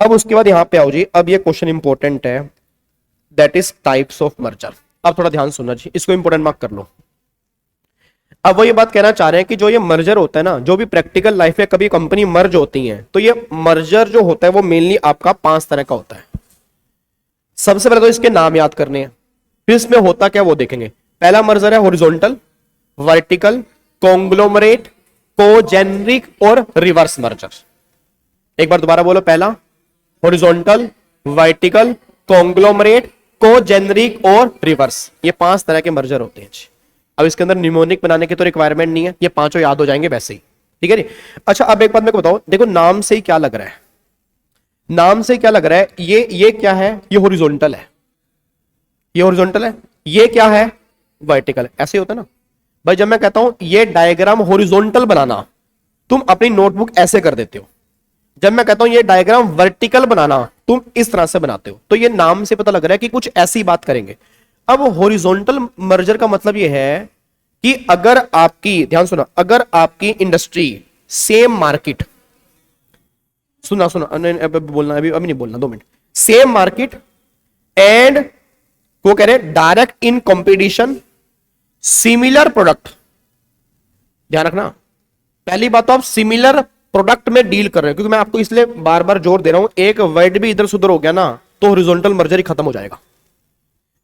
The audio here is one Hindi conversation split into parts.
अब उसके बाद यहां पे आओ जी, अब ये क्वेश्चन इंपॉर्टेंट है, that is types of merger. अब थोड़ा ध्यान सुनना जी, इसको इंपॉर्टेंट मार्क कर लो। अब वो ये बात कहना चाह रहे हैं कि जो ये मर्जर होता है ना, जो भी प्रैक्टिकल लाइफ में कभी कंपनी मर्ज होती है, तो ये मर्जर जो होता है वो मेनली आपका 5 तरह का होता है। सबसे पहले तो इसके नाम याद करने हैं, फिर इसमें होता क्या वो देखेंगे। पहला मर्जर है हॉरिजॉन्टल, वर्टिकल, कॉन्ग्लोमरेट, कोजेनरिक और रिवर्स मर्जर। एक बार दोबारा बोलो, पहला हॉरिजॉन्टल, वर्टिकल, कॉन्ग्लोमरेट, कोजेनरिक और रिवर्स। ये 5 तरह के मर्जर होते हैं। अब इसके अंदर निमोनिक बनाने की तो रिक्वायरमेंट नहीं है, ये पांचों याद हो जाएंगे वैसे ही, ठीक है जी। अच्छा, अब एक बात मेरे को बताओ, देखो नाम से ही क्या लग रहा है, नाम से क्या लग रहा है, ये क्या है, ये हॉरिजॉन्टल है, ये हॉरिजॉन्टल है, ये क्या है, वर्टिकल। ऐसे होता है ना भाई, जब मैं कहता हूं ये डायग्राम हॉरिजॉन्टल बनाना, तुम अपनी नोटबुक ऐसे कर देते हो। जब मैं कहता हूं ये डायग्राम वर्टिकल बनाना, तुम इस तरह से बनाते हो। तो ये नाम से पता लग रहा है कि कुछ ऐसी बात करेंगे। अब हॉरिजॉन्टल मर्जर का मतलब ये है कि अगर आपकी, ध्यान सुना, अगर आपकी इंडस्ट्री सेम मार्केट, सुना बोलना अभी नहीं बोलना, 2 मिनट, सेम मार्केट एंड वो कह रहे हैं direct in competition, similar product. ध्यान रखना, पहली बात तो आप सिमिलर प्रोडक्ट में डील कर रहे हो, क्योंकि मैं आपको इसलिए बार बार जोर दे रहा हूं, एक वर्ड भी इधर सुधर हो गया ना तो हॉरिजॉन्टल मर्जर ही खत्म हो जाएगा।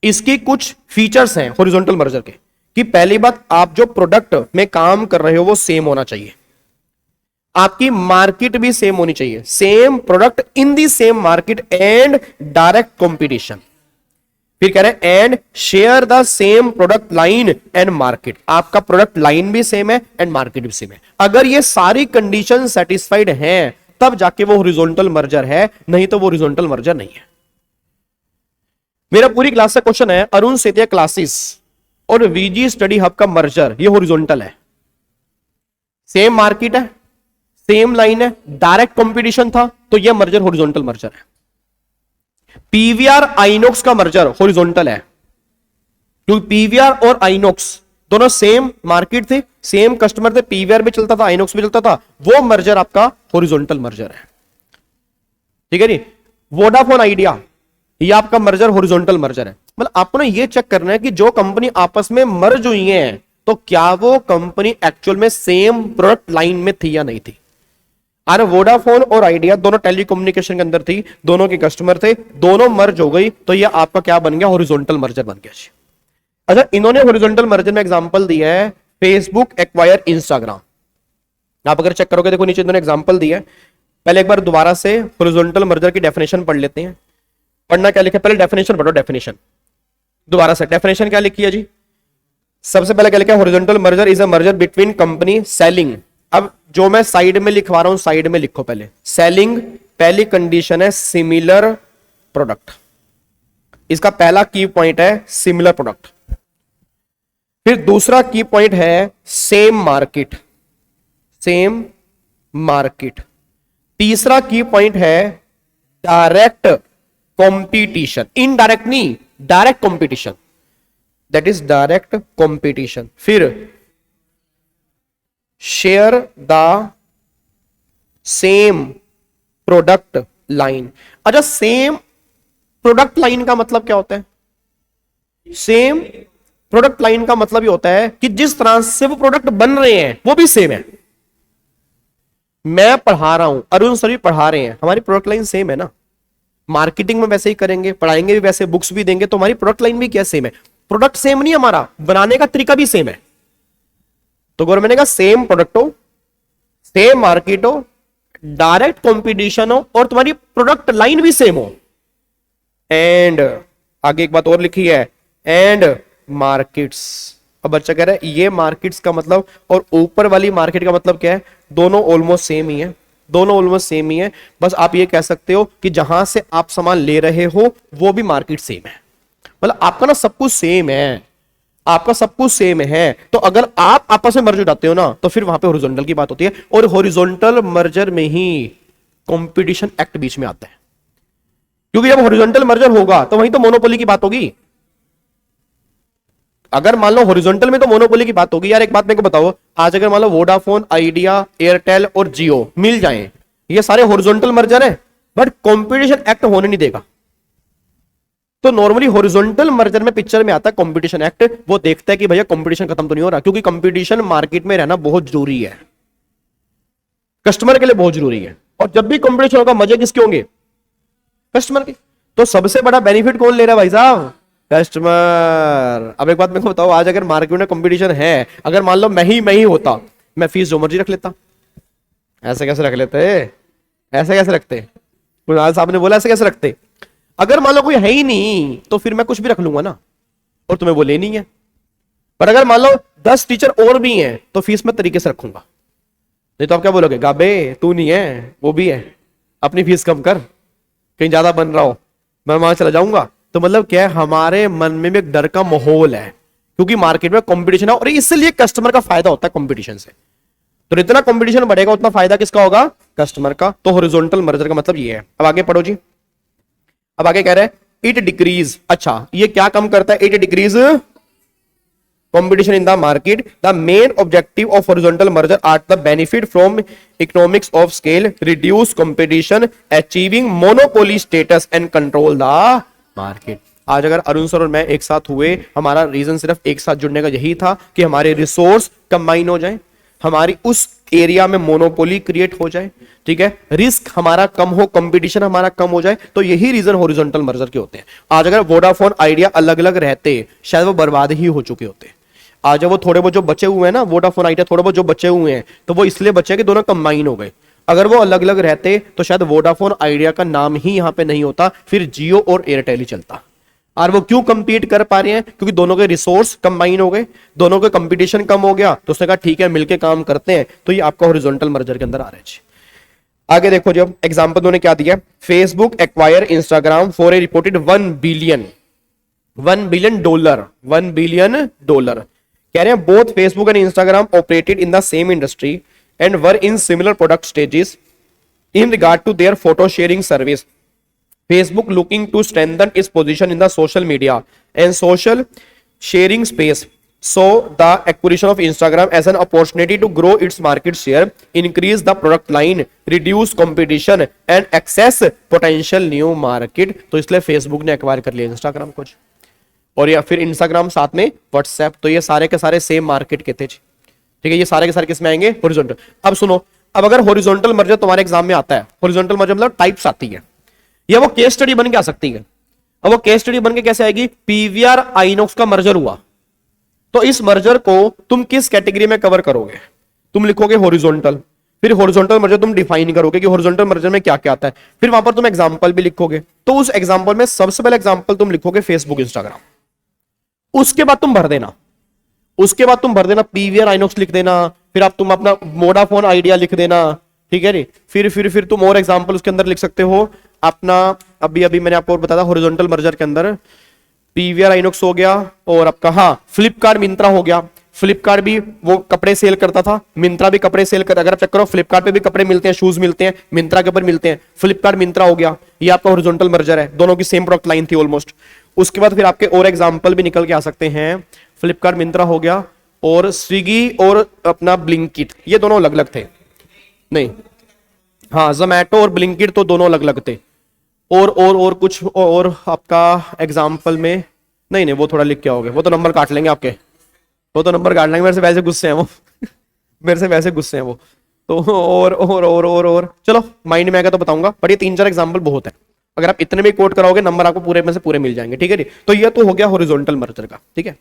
इसकी कुछ फीचर्स हैं हॉरिजॉन्टल मर्जर के, कि पहली बात, आप जो प्रोडक्ट में काम कर रहे हो वो सेम होना चाहिए, आपकी मार्केट भी सेम होनी चाहिए, same product in the same market and direct competition. फिर कह रहे हैं and share the same product line and market, आपका प्रोडक्ट लाइन भी सेम है एंड मार्केट भी सेम है। अगर ये सारी कंडीशन सेटिस्फाइड हैं तब जाके वो हॉरिजॉन्टल मर्जर है, नहीं तो वो हॉरिजॉन्टल मर्जर नहीं है। मेरा पूरी क्लास का क्वेश्चन है, अरुण सेतिया क्लासेस और वीजी स्टडी हब का मर्जर, ये हॉरिजॉन्टल है, सेम मार्केट है, सेम लाइन है, डायरेक्ट कंपटीशन था, तो ये मर्जर हॉरिजॉन्टल मर्जर है। पीवीआर आइनॉक्स का मर्जर हॉरिजॉन्टल है, क्योंकि पीवीआर और आइनॉक्स दोनों सेम मार्केट थे, सेम कस्टमर थे, पीवीआर भी चलता था, आइनॉक्स भी चलता था, वो मर्जर आपका हॉरिजॉन्टल मर्जर है, ठीक है जी। वोडाफोन आइडिया, ये आपका मर्जर हॉरिजॉन्टल मर्जर है। मतलब आपको ना ये चेक करना है कि जो कंपनी आपस में मर्ज हुई है, तो क्या वो कंपनी एक्चुअल में सेम प्रोडक्ट लाइन में थी या नहीं थी। अरे वोडाफोन और आइडिया दोनों टेलीकम्युनिकेशन के अंदर थी, दोनों के कस्टमर थे, दोनों मर्ज हो गई, तो ये आपका क्या बन गया, हॉरिजॉन्टल मर्जर बन गया। अच्छा, इन्होंने हॉरिजॉन्टल मर्जर में एग्जांपल दिया है, फेसबुक एक्वायर इंस्टाग्राम। आप अगर चेक करोगे, देखो नीचे इन्होंने एग्जांपल दिया है। पहले एक बार दोबारा से हॉरिजॉन्टल मर्जर की डेफिनेशन पढ़ लेते हैं। पढ़ना क्या लिखा, पहले डेफिनेशन पढ़ो, डेफिनेशन दोबारा से, डेफिनेशन क्या लिखी है जी। सबसे पहले क्या लिखा है, horizontal merger is a merger between company selling. अब जो मैं साइड में लिखवा रहा हूं, साइड में लिखो पहले, सेलिंग पहली कंडीशन है सिमिलर प्रोडक्ट, इसका पहला की पॉइंट है सिमिलर प्रोडक्ट। फिर दूसरा की पॉइंट है सेम मार्केट, सेम मार्केट। तीसरा की पॉइंट है डायरेक्ट कंपटीशन, इनडायरेक्ट नहीं, direct competition, that is direct competition. फिर share the same product line. अच्छा, सेम प्रोडक्ट लाइन का मतलब क्या होता है, सेम प्रोडक्ट लाइन का मतलब ये होता है कि जिस तरह से वो प्रोडक्ट बन रहे हैं वो भी सेम है। मैं पढ़ा रहा हूं, अरुण सर भी पढ़ा रहे हैं, हमारी प्रोडक्ट लाइन सेम है ना, मार्केटिंग में वैसे ही करेंगे, पढ़ाएंगे भी वैसे, बुक्स भी देंगे, तो हमारी प्रोडक्ट लाइन भी क्या सेम है। प्रोडक्ट सेम नहीं, हमारा बनाने का तरीका भी सेम है। तो गौरव मैंने कहा सेम प्रोडक्ट हो, सेम मार्केट हो, डायरेक्ट कंपटीशन हो, और तुम्हारी प्रोडक्ट लाइन भी सेम हो। एंड आगे एक बात और लिखी है, एंड मार्केट्स। अब बच्चा कह रहा है ये मार्केट्स का मतलब और ऊपर वाली मार्केट का मतलब क्या है, दोनों ऑलमोस्ट सेम ही है, दोनों ऑलमोस्ट सेम ही है। बस आप ये कह सकते हो कि जहां से आप सामान ले रहे हो वो भी मार्केट सेम है। मतलब आपका ना सब कुछ सेम है, आपका सब कुछ सेम है। तो अगर आप आपस में मर्ज हो जाते हो ना, तो फिर वहां पे हॉरिजॉन्टल की बात होती है, और हॉरिजॉन्टल मर्जर में ही कंपटीशन एक्ट बीच में आता है। क्योंकि जब हॉरिजॉन्टल मर्जर होगा तो वहीं तो मोनोपोली की बात होगी। अगर मान लो हॉरिजॉन्टल में तो मोनोपोली की बात होगी। यार एक बात मेरे को बताओ, आज अगर मान लो वोडाफोन, आइडिया, एयरटेल और जियो मिल जाएं, ये सारे हॉरिजॉन्टल मर्जर है बट कंपटीशन एक्ट होने नहीं देगा। तो नॉर्मली हॉरिजॉन्टल मर्जर में पिक्चर में आता है कंपटीशन एक्ट, वो देखता है कि भैया कंपटीशन खत्म तो नहीं हो रहा, क्योंकि कंपटीशन मार्केट में रहना बहुत जरूरी है, कस्टमर के लिए बहुत जरूरी है। और जब भी कंपटीशन होगा मजे किसके होंगे? कस्टमर के। तो सबसे बड़ा बेनिफिट कौन ले रहा है भाई साहब? कस्टमर। अब एक बात मेरे को बताओ, आज अगर मार्केट में कंपटीशन है, अगर मान लो मैं ही होता, मैं फीस जो मर्जी रख लेता। ऐसे कैसे रख लेते? ऐसे कैसे रखते? कुणाल साहब ने बोला ऐसे कैसे रखते? अगर मान लो कोई है ही नहीं तो फिर मैं कुछ भी रख लूंगा ना, और तुम्हें वो लेनी है। पर अगर मान लो 10 टीचर और भी हैं तो फीस मैं तरीके से रखूंगा। नहीं तो आप क्या बोलोगे? गाबे तू नहीं है वो भी है, अपनी फीस कम कर, कहीं ज्यादा बन रहा हो मैं वहां चला जाऊंगा। तो मतलब क्या है, हमारे मन में भी एक डर का माहौल है, क्योंकि मार्केट में कंपटीशन है और इसलिए कस्टमर का फायदा होता है कंपटीशन से। तो जितना कंपटीशन बढ़ेगा उतना फायदा किसका होगा? कस्टमर का। तो हॉरिजॉन्टल मर्जर का मतलब ये है। अब आगे पढ़ो जी। अब आगे कह रहे हैं इट डिक्रीज। अच्छा, ये क्या कम करता है? It decrease competition in the market. The main objective of horizontal merger are the benefit from economics of scale, reduce competition, achieving monopoly status and control the market. आज अगर अरुण सर और मैं एक साथ हुए, हमारा रीजन सिर्फ एक साथ जुड़ने का यही था कि हमारे रिसोर्स कंबाइन हो जाए, हमारी उस एरिया में मोनोपोली क्रिएट हो जाए, ठीक है, रिस्क हमारा कम हो, कंपटीशन हमारा कम हो जाए। तो यही रीजन हॉरिजॉन्टल मर्जर के होते हैं। आज अगर वोडाफोन आइडिया अलग अलग रहते, शायद वो बर्बाद ही हो चुके होते। आज वो थोड़े बहुत जो बचे हुए हैं ना, वोडाफोन आइडिया थोड़े बहुत जो बचे हुए हैं, तो वो इसलिए बचे कि दोनों कंबाइन हो गए। अगर वो अलग अलग रहते तो शायद वोडाफोन आइडिया का नाम ही यहां पे नहीं होता, फिर जियो और एयरटेल ही चलता। और वो क्यों कंपीट कर पा रहे हैं? क्योंकि दोनों के रिसोर्स कंबाइन हो गए, दोनों का कंपटीशन कम हो गया, तो उसने कहा ठीक है मिलके काम करते हैं। तो ये आपका हॉरिजॉन्टल मर्जर के अंदर आ रहा है। आगे देखो, जब एग्जांपल उन्होंने क्या दिया, Facebook acquire Instagram for a reported $1 billion $1 billion. कह रहे हैं both Facebook and Instagram operated in the same industry and were in similar product stages in regard to their photo sharing service. Facebook looking to strengthen its position in the social media and social sharing space. So the acquisition of Instagram as an opportunity to grow its market share, increase the product line, reduce competition and access potential new market. तो इसलिए Facebook ने एक्वायर कर लिया Instagram को, और या फिर Instagram साथ में WhatsApp। तो ये सारे के सारे सेम मार्केट के थे, ठीक है। ये सारे के सारे किस में आएंगे? हॉरिजॉन्टल। अब सुनो, अब अगर हॉरिजॉन्टल मर्जर तुम्हारे एग्जाम में आता है, हॉरिजॉन्टल मर्जर मतलब टाइप्स आती है, या वो केस स्टडी बन के आ सकती है। अब वो केस स्टडी बन के कैसे आएगी? पीवीआर आइनॉक्स का मर्जर हुआ, तो इस मर्जर को तुम किस कैटेगरी में कवर करोगे? तुम लिखोगे हॉरिजॉन्टल, फिर हॉरिजॉन्टल मर्जर तुम डिफाइन करोगे कि हॉरिजॉन्टल मर्जर में क्या क्या आता है, फिर वहां पर तुम एग्जांपल भी लिखोगे। तो उस एग्जांपल में सबसे पहले एग्जांपल तुम लिखोगे फेसबुक इंस्टाग्राम, उसके बाद तुम भर देना पीवीआर आइनॉक्स लिख देना, फिर आप तुम अपना वोडाफोन आइडिया लिख देना, ठीक है रे। फिर तुम और एग्जांपल उसके अंदर लिख सकते हो अपना। अभी मैंने आपको बताया हॉरिजॉन्टल मर्जर के अंदर पीवीआर आइनॉक्स हो गया, और आपका हाँ फ्लिपकार्ट मिंत्रा हो गया। फ्लिपकार्ट भी वो कपड़े सेल करता था, मिंत्रा भी कपड़े सेल करता। अगर आप चेक करो फ्लिपकार्ट पे भी कपड़े मिलते हैं, शूज मिलते हैं, मिंत्रा के ऊपर मिलते हैं। फ्लिपकार्ट मिंत्रा हो गया, ये आपका हॉरिजॉन्टल मर्जर है, दोनों की सेम प्रोडक्ट लाइन थी ऑलमोस्ट। उसके बाद फिर आपके और एग्जांपल भी निकल के आ सकते हैं। फ्लिपकार्ट मिंत्रा हो गया, और स्विगी और अपना ब्लिंकिट, ये दोनों अलग अलग थे नहीं, हाँ जोमैटो और ब्लिंकिट तो दोनों अलग अलग थे। और कुछ और आपका एग्जाम्पल में नहीं, वो थोड़ा लिख के आओगे, वो तो नंबर काट लेंगे आपके, वो तो नंबर काट लेंगे, मेरे से वैसे गुस्से हैं वो मेरे से वैसे गुस्से हैं वो। तो और चलो माइंड में आएगा तो बताऊंगा, पर ये 3-4 एग्जाम्पल बहुत है। अगर आप इतने भी कोट कराओगे नंबर आपको पूरे में से पूरे मिल जाएंगे, ठीक है जी। तो ये तो हो गया हॉरिजॉन्टल मर्जर का, ठीक है।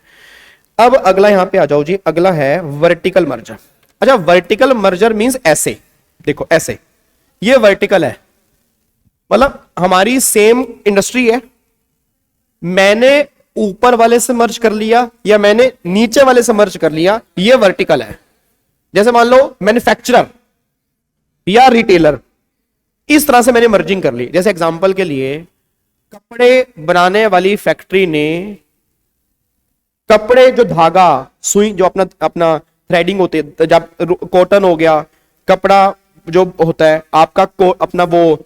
अब अगला यहां पे आ जाओ जी, अगला है वर्टिकल मर्जर। अच्छा, वर्टिकल मर्जर मींस ऐसे, देखो ऐसे, ये वर्टिकल है, मतलब हमारी सेम इंडस्ट्री है, मैंने ऊपर वाले से मर्ज कर लिया या मैंने नीचे वाले से मर्ज कर लिया, ये वर्टिकल है। जैसे मान लो मैन्युफैक्चरर या रिटेलर, इस तरह से मैंने मर्जिंग कर ली। जैसे एग्जांपल के लिए कपड़े बनाने वाली फैक्ट्री ने कपड़े जो धागा सुई जो अपना थ्रेडिंग होती है, जब कॉटन हो गया, कपड़ा जो होता है आपका अपना वो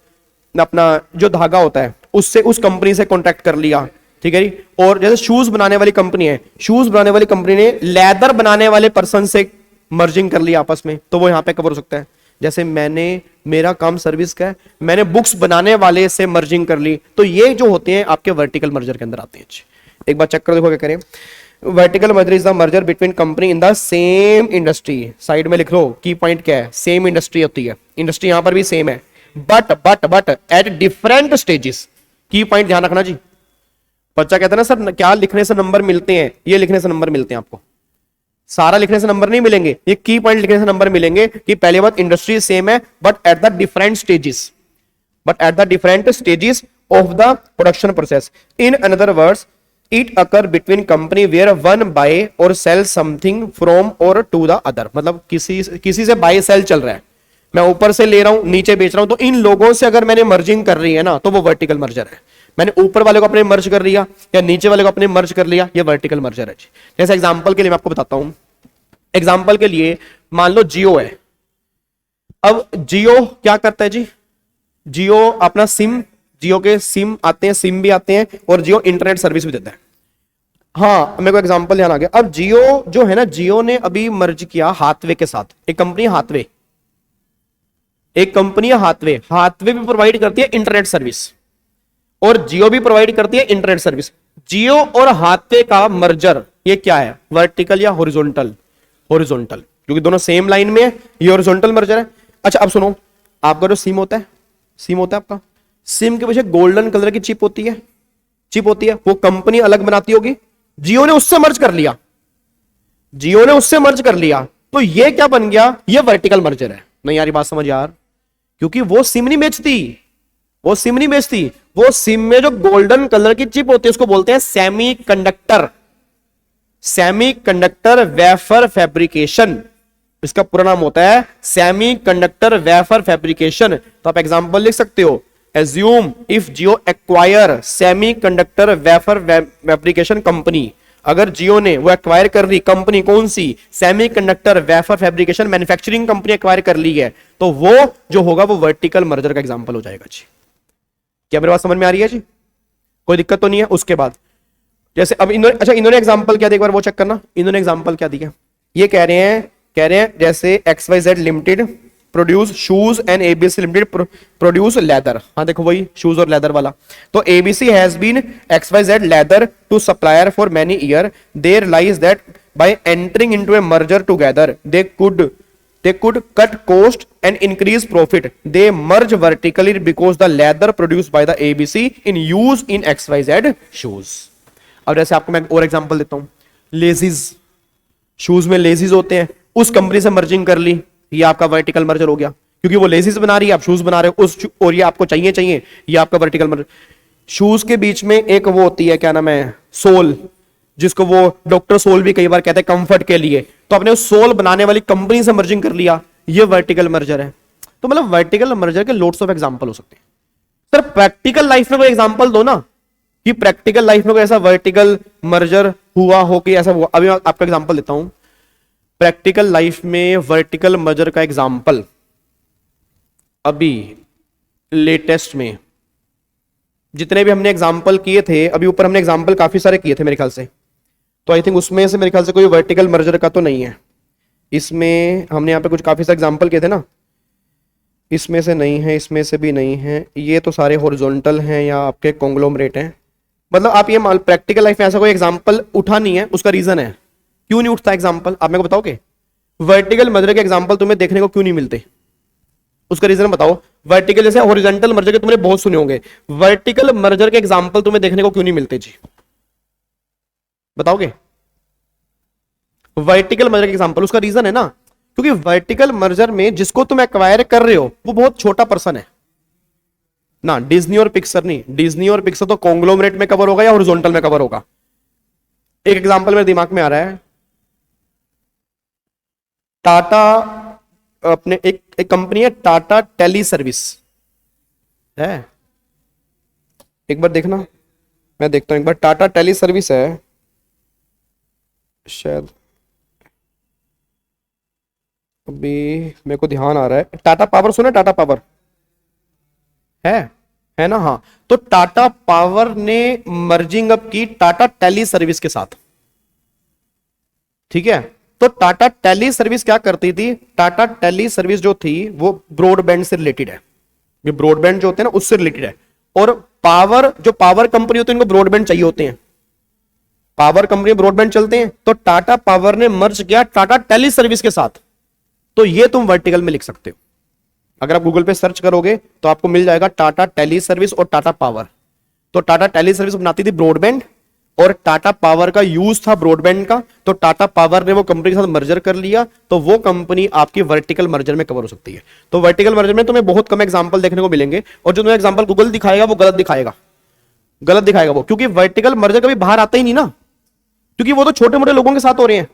अपना जो धागा होता है उससे उस कंपनी से कॉन्ट्रैक्ट कर लिया, ठीक है जी। और जैसे शूज बनाने वाली कंपनी है, शूज बनाने वाली कंपनी ने लेदर बनाने वाले पर्सन से मर्जिंग कर लिया आपस में, तो वो यहां पे कवर हो सकता है। जैसे मैंने, मेरा काम सर्विस का है, मैंने बुक्स बनाने वाले से मर्जिंग कर ली, तो ये जो होते हैं आपके वर्टिकल मर्जर के अंदर आते हैं। एक बार चेक कर देखो क्या करें। Vertical merger is the merger between company in the same industry. Side में लिख लो की पॉइंट क्या है, सेम इंडस्ट्री होती है, इंडस्ट्री यहां पर भी सेम है, बट एट डिफरेंट स्टेजेस। की पॉइंट ध्यान रखना जी। बच्चा कहता है ना सर क्या लिखने से नंबर मिलते हैं, ये लिखने से नंबर मिलते हैं आपको, सारा लिखने से नंबर नहीं मिलेंगे, ये की पॉइंट लिखने से नंबर मिलेंगे कि पहले बात इंडस्ट्री सेम है but at the different stages, of the production process. In another words it occur between company where one buy or sell something from और टू द अदर। मतलब किसी से बाय सेल चल रहा है, मैं ऊपर से ले रहा हूं नीचे बेच रहा हूं, तो इन लोगों से अगर मैंने मर्जिंग कर रही है ना तो वो वर्टिकल मर्जर है। मैंने ऊपर वाले को अपने मर्ज कर लिया या नीचे वाले को अपने मर्ज कर लिया, ये वर्टिकल मर्जर है। जैसे एग्जांपल के लिए मैं आपको बताता हूं, एग्जांपल के लिए मान लो जियो है। अब जियो क्या करता है जी, जियो अपना सिम, जियो के सिम आते हैं, सिम भी आते हैं और जियो इंटरनेट सर्विस भी देता है। हाँ मेरे को एग्जांपल ध्यान आ गया। अब जियो जो है ना, जियो ने अभी मर्ज किया हाथवे के साथ, एक कंपनी हाथवे, एक कंपनी हाथवे, हाथवे भी प्रोवाइड करती है इंटरनेट सर्विस और जियो भी प्रोवाइड करती है इंटरनेट सर्विस। जियो और हाथवे का मर्जर ये क्या है, वर्टिकल या हॉरिजॉन्टल? हॉरिजॉन्टल, क्योंकि दोनों सेम लाइन में है, ये हॉरिजॉन्टल मर्जर है। अच्छा अब सुनो, आपका जो सिम होता है, सिम होता है आपका, सिम के पीछे गोल्डन कलर की चिप होती है, चिप होती है, वो कंपनी अलग बनाती होगी, जियो ने उससे मर्ज कर लिया, जियो ने उससे मर्ज कर लिया, तो ये क्या बन गया, ये वर्टिकल मर्जर है। नहीं यार बात समझ यार, क्योंकि वो सिम नहीं बेचती, वो सिम नहीं बेचती, वो सिम में जो गोल्डन कलर की चिप होती है उसको बोलते हैं semi conductor, semi conductor wafer fabrication, इसका पूरा नाम होता है सेमी कंडक्टर वेफर फैब्रिकेशन। तो आप एग्जांपल लिख सकते हो, assume if Jio acquire semiconductor wafer fabrication company. अगर जियो ने वो एक्वायर कर ली कंपनी, कौन सी, semiconductor wafer fabrication manufacturing company acquire कर ली है, तो वो जो होगा वो वर्टिकल मर्जर का एग्जांपल हो जाएगा जी। क्या मेरी बात समझ में आ रही है जी, कोई दिक्कत तो नहीं है? उसके बाद जैसे अब इन्होंने, अच्छा इन्होंने एग्जांपल क्या दिया, एक बार वो चेक करना, इन्होंने एग्जांपल क्या दिया। ये कह रहे हैं जैसे XYZ limited produce shoes and ABC limited produce leather. हाँ देखो वही शूज और लेदर वाला। तो ABC has been XYZ leather to supplier for many year, there lies that by entering into a merger together they could cut cost and increase profit. They merge vertically because the leather produced by the ABC in use in XYZ shoes. अब जैसे आपको मैं और एग्जांपल देता हूं, लेजीज, शूज में लेजीज होते हैं, उस कंपनी से मर्जिंग कर ली, ये आपका वर्टिकल मर्जर हो गया, क्योंकि वो लेजीज बना रही है, आप शूज बना रहे हो, उस और ये आपको चाहिए, ये आपका वर्टिकल मर्जर। शूज के बीच में एक वो होती है, क्या नाम है, सोल, जिसको वो डॉक्टर सोल भी कई बार कहते हैं कंफर्ट के लिए, तो आपने उस सोल बनाने वाली कंपनी से मर्जिंग कर लिया, ये वर्टिकल मर्जर है। तो मतलब वर्टिकल मर्जर के लोट्स ऑफ एग्जांपल हो सकते हैं। सर प्रैक्टिकल लाइफ में कोई एग्जांपल दो ना, कि प्रैक्टिकल लाइफ में कोई ऐसा वर्टिकल मर्जर हुआ हो कि ऐसा हुआ। अभी मैं आपका एग्जांपल देता हूं, प्रैक्टिकल लाइफ में वर्टिकल मर्जर का एग्जांपल अभी लेटेस्ट में जितने भी हमने एग्जांपल किए थे, अभी ऊपर हमने एग्जांपल काफी सारे किए थे मेरे ख्याल से, तो आई थिंक उसमें से मेरे ख्याल से कोई वर्टिकल मर्जर का तो नहीं है। इसमें हमने यहाँ पे कुछ काफी सारे एग्जांपल किए थे ना, इसमें से नहीं है, इसमें से भी नहीं है, ये तो सारे हॉरिजॉन्टल हैं या आपके कॉन्ग्लोमरेट हैं। मतलब आप ये मान, प्रैक्टिकल लाइफ में ऐसा कोई एग्जांपल उठा नहीं है, उसका रीजन है क्यों नहीं उठता एग्जांपल, आप मेरे को बताओगे? वर्टिकल मर्जर के एग्जांपल तुम्हें देखने को क्यों नहीं मिलते, उसका रीजन बताओ। वर्टिकल जैसे हॉरिजॉन्टल मर्जर के तुमने बहुत सुने होंगे, वर्टिकल मर्जर के एग्जांपल तुम्हें देखने को क्यों नहीं मिलते जी, बताओगे? वर्टिकल मर्जर के एग्जांपल, उसका रीजन है ना, क्योंकि वर्टिकल मर्जर में जिसको तुम एक्वायर कर रहे हो वो बहुत छोटा पर्सन है ना। डिज्नी और पिक्सर नहीं, डिज्नी और पिक्सर तो कॉन्ग्लोमरेट में कवर होगा या हॉरिजॉन्टल में कवर होगा। एक एग्जांपल मेरे दिमाग में आ रहा है, टाटा, अपने एक कंपनी है टाटा टेली सर्विस है, एक बार देखना, मैं देखता हूं एक बार, टाटा टेली सर्विस है शायद, अभी मेरे को ध्यान आ रहा है, टाटा पावर सुना, टाटा पावर है ना, हाँ। तो टाटा पावर ने मर्जिंग अप की टाटा टेली सर्विस के साथ, ठीक है। तो टाटा टेली सर्विस क्या करती थी, टाटा टेली सर्विस जो थी वो ब्रॉडबैंड से रिलेटेड है, ये ब्रॉडबैंड जो होते हैं ना उससे रिलेटेड है। और पावर, जो पावर कंपनी होती है उनको ब्रॉडबैंड चाहिए होते हैं, पावर कंपनी ब्रॉडबैंड चलते हैं, तो टाटा पावर ने मर्ज किया टाटा टेली सर्विस के साथ। तो ये तुम वर्टिकल में लिख सकते हो, अगर आप गूगल पे सर्च करोगे तो आपको मिल जाएगा टाटा टेली सर्विस और टाटा पावर। तो टाटा टेली सर्विस बनाती थी ब्रॉडबैंड और टाटा पावर का यूज था ब्रॉडबैंड का, तो टाटा पावर ने वो कंपनी के साथ मर्जर कर लिया, तो वो कंपनी आपकी वर्टिकल मर्जर में कवर हो सकती है। तो वर्टिकल मर्जर में तुम्हें बहुत कम एग्जांपल देखने को मिलेंगे, और जो तुम्हें एग्जांपल गूगल दिखाएगा वो गलत दिखाएगा, गलत दिखाएगा वो, क्योंकि वर्टिकल मर्जर कभी बाहर आता ही नहीं ना, क्योंकि वो तो छोटे मोटे लोगों के साथ हो रहे हैं,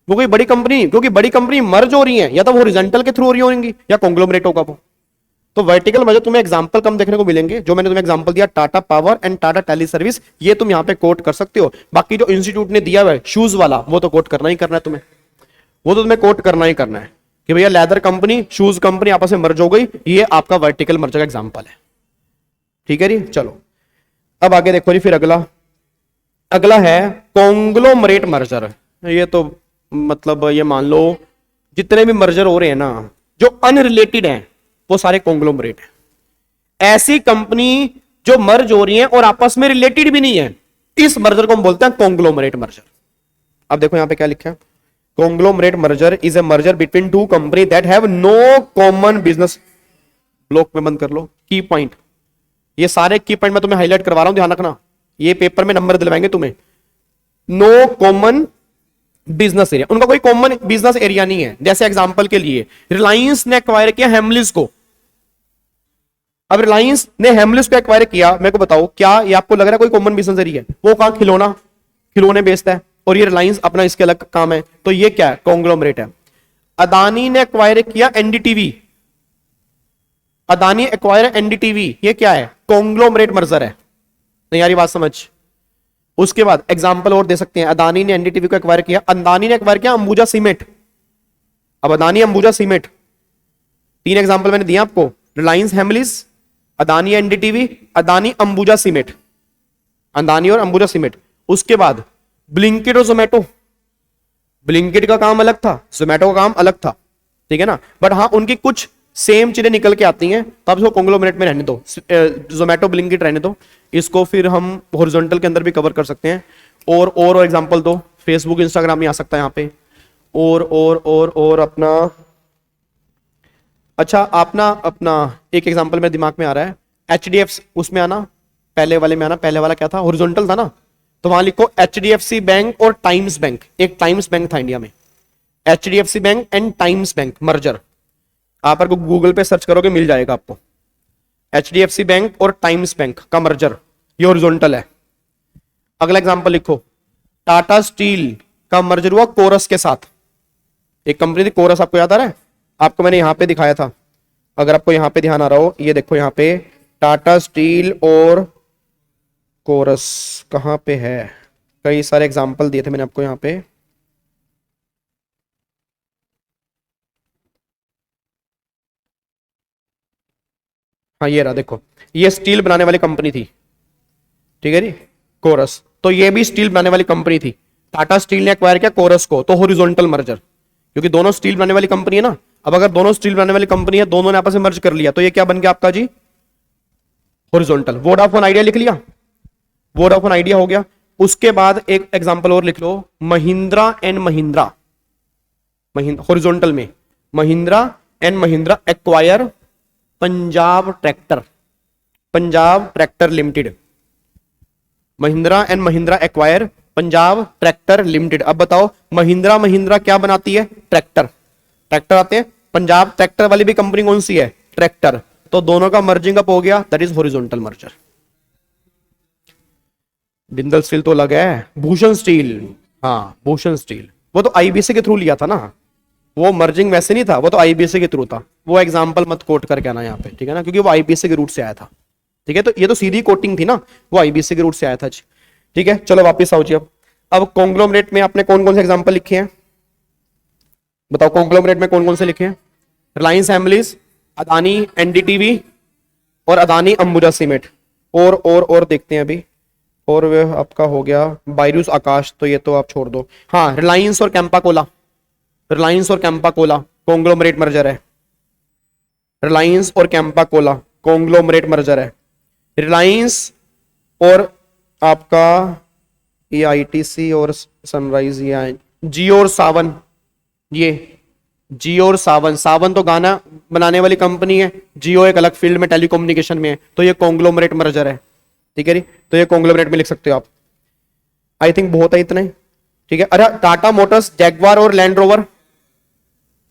वो कोई बड़ी कंपनी, क्योंकि बड़ी कंपनी मर्ज हो रही है या तो वो हॉरिजॉन्टल के थ्रू हो रही होंगी या कॉन्ग्लोमरेट होगा वो। तो वर्टिकल मर्जर तुम्हें एग्जांपल कम देखने को मिलेंगे, जो मैंने तुम्हें एग्जांपल दिया Tata power and Tata tele service, ये तुम यहां पे कोट कर सकते हो। बाकी जो इंस्टीट्यूट ने दिया है शूज वाला वो तो कोट करना ही करना है तुम्हें, वो तो तुम्हें कोट करना ही करना है कि भैया लेदर कंपनी शूज कंपनी आपस में मर्ज हो गई, ये आपका वर्टिकल मर्जर का एग्जांपल है। ठीक है जी, चलो अब आगे देखो जी। फिर अगला है कॉन्ग्लोमरेट मर्जर। ये तो मतलब ये मान लो जितने भी मर्जर हो रहे हैं ना जो अनरिलेटेड हैं वो सारे कॉन्ग्लोमरेट हैं। ऐसी कंपनी जो मर्ज हो रही है और आपस में रिलेटेड भी नहीं है, इस मर्जर को हम बोलते हैं कॉन्ग्लोमरेट मर्जर। अब देखो यहां पे क्या लिखा है, conglomerate merger is a merger between two company that have no common business. Block में बंद कर लो की पॉइंट, ये सारे की पॉइंट मैं तुम्हें हाईलाइट करवा रहा हूं, ध्यान रखना, ये पेपर में नंबर दिलवाएंगे तुम्हें। नो कॉमन बिजनेस एरिया, उनका कोई कॉमन बिजनेस एरिया नहीं है। जैसे एग्जांपल के लिए रिलायंस ने एक्वायर किया हेमलिस को, अब रिलायंस ने हेमलिस को एक्वायर किया, मेरे को बताओ क्या ये आपको लग रहा है कोई कॉमन बिजनेस एरिया है? वो कहां खिलौने बेचता है और ये रिलायंस अपना इसके अलग काम है, तो ये क्या है? कॉन्ग्लोमरेट है। अदानी ने एक्वायर किया एनडीटीवी, अदानी एक्वायर एनडीटीवी, ये क्या है? कॉन्ग्लोमरेट मर्जर है। नहीं यार बात समझ। उसके बाद एग्जांपल और दे सकते हैं, अदानी ने एनडीटीवी को एक्वायर किया, अदानी ने एक्वायर किया अंबुजा सीमेंट। अब अदानी अंबुजा सीमेंट, तीन एग्जांपल मैंने दिया आपको, रिलायंस हेमलिस, अदानी एनडीटीवी, अदानी अंबुजा सीमेंट, अदानी और अंबुजा सीमेंट। उसके बाद ब्लिंकिट और जोमेटो, ब्लिंकिट का काम अलग था, जोमेटो का काम अलग था, ठीक है ना, बट हाँ उनकी कुछ सेम चीजें निकल के आती हैं, तो आप इसको कॉन्ग्लोमरेट में रहने दो, जोमेटो ब्लिंकिट रहने दो, इसको फिर हम हॉरिजॉन्टल के अंदर भी कवर कर सकते हैं। और एग्जांपल दो, फेसबुक इंस्टाग्राम में आ सकता है यहाँ पे, और अपना, अच्छा अपना एक एग्जांपल मेरे दिमाग में आ रहा है, एचडीएफसी, उसमें आना, पहले वाले में आना, पहले वाला क्या था? हॉरिजॉन्टल था ना, तो वहां लिखो एचडीएफसी बैंक और टाइम्स बैंक, एक टाइम्स बैंक था इंडिया में, HDFC bank and times bank merger, आप अगर गूगल पे सर्च करोगे मिल जाएगा आपको, एचडीएफसी बैंक और टाइम्स बैंक का मर्जर, ये हॉरिजॉन्टल है। अगला एग्जांपल लिखो, टाटा स्टील का मर्जर हुआ कोरस के साथ, एक कंपनी थी कोरस, आपको याद आ रहा है? आपको मैंने यहां पे दिखाया था, अगर आपको यहां पे ध्यान आ रहा हो, ये देखो यहां पे टाटा स्टील और कोरस कहां पे है, कई सारे एग्जांपल दिए थे मैंने आपको यहां पे, हाँ ये रहा, देखो ये स्टील बनाने वाली कंपनी थी, ठीक है जी, कोरस, तो ये भी स्टील बनाने वाली कंपनी थी, टाटा स्टील ने एक्वायर किया कोरस को, तो हॉरिजॉन्टल मर्जर, क्योंकि दोनों स्टील बनाने वाली कंपनी है ना। अब अगर दोनों स्टील बनाने वाली कंपनी है, दोनों ने आपस में मर्ज कर लिया, तो ये क्या बन गया आपका जी? हॉरिजॉन्टल। वोडाफोन आइडिया लिख लिया, वोडाफोन आइडिया हो गया। उसके बाद एक एग्जांपल और लिख लो, महिंद्रा एंड महिंद्रा, हॉरिजॉन्टल में Mahindra and Mahindra acquire Punjab tractor, Punjab tractor limited, Mahindra and Mahindra acquire Punjab tractor limited. अब बताओ महिंद्रा महिंद्रा क्या बनाती है? ट्रैक्टर, ट्रैक्टर आते हैं, पंजाब ट्रैक्टर वाली भी कंपनी कौन सी है? ट्रैक्टर, तो दोनों का मर्जिंग अप हो गया, that is horizontal merger. Bindal steel तो लगा है, भूषण स्टील, हाँ भूषण स्टील, वो तो आईबीसी के थ्रू लिया था ना, वो मर्जिंग वैसे नहीं था, वो तो आईबीसी के थ्रू था, वो एग्जांपल मत कोट करके आना यहाँ पे, ठीक है ना, क्योंकि वो आईबीसी के रूट से आया था, ठीक है, तो ये तो सीधी कोटिंग थी ना, वो आईबीसी के रूट से आया था, ठीक है। चलो वापस आओ जी। अब कॉन्ग्लोमरेट में आपने कौन कौन से एग्जांपल लिखे हैं बताओ, कॉन्ग्लोमरेट में कौन कौन से लिखे हैं? रिलायंस अदानी एनडीटीवी और अदानी अंबुजा सीमेंट, और देखते हैं अभी, और वह आपका हो गया बायरूस आकाश, तो ये तो आप छोड़ दो। हाँ रिलायंस और कैंपा कोला, रिलायंस और कैंपा कोला कॉन्ग्लोमरेट मर्जर है, रिलायंस और कैंपा कोला कॉन्ग्लोमरेट मर्जर है, रिलायंस और आपका ये आईटीसी और सनराइज, ये जियो और सावन, ये जियो और सावन, सावन तो गाना बनाने वाली कंपनी है, जियो एक अलग फील्ड में टेलीकम्युनिकेशन में है, तो ये कॉन्ग्लोमरेट मर्जर है, ठीक है जी। तो ये कॉन्ग्लोमरेट में लिख सकते हो आप। आई थिंक बहुत है इतना ही, ठीक है। अरे टाटा मोटर्स जैगवार और लैंड रोवर,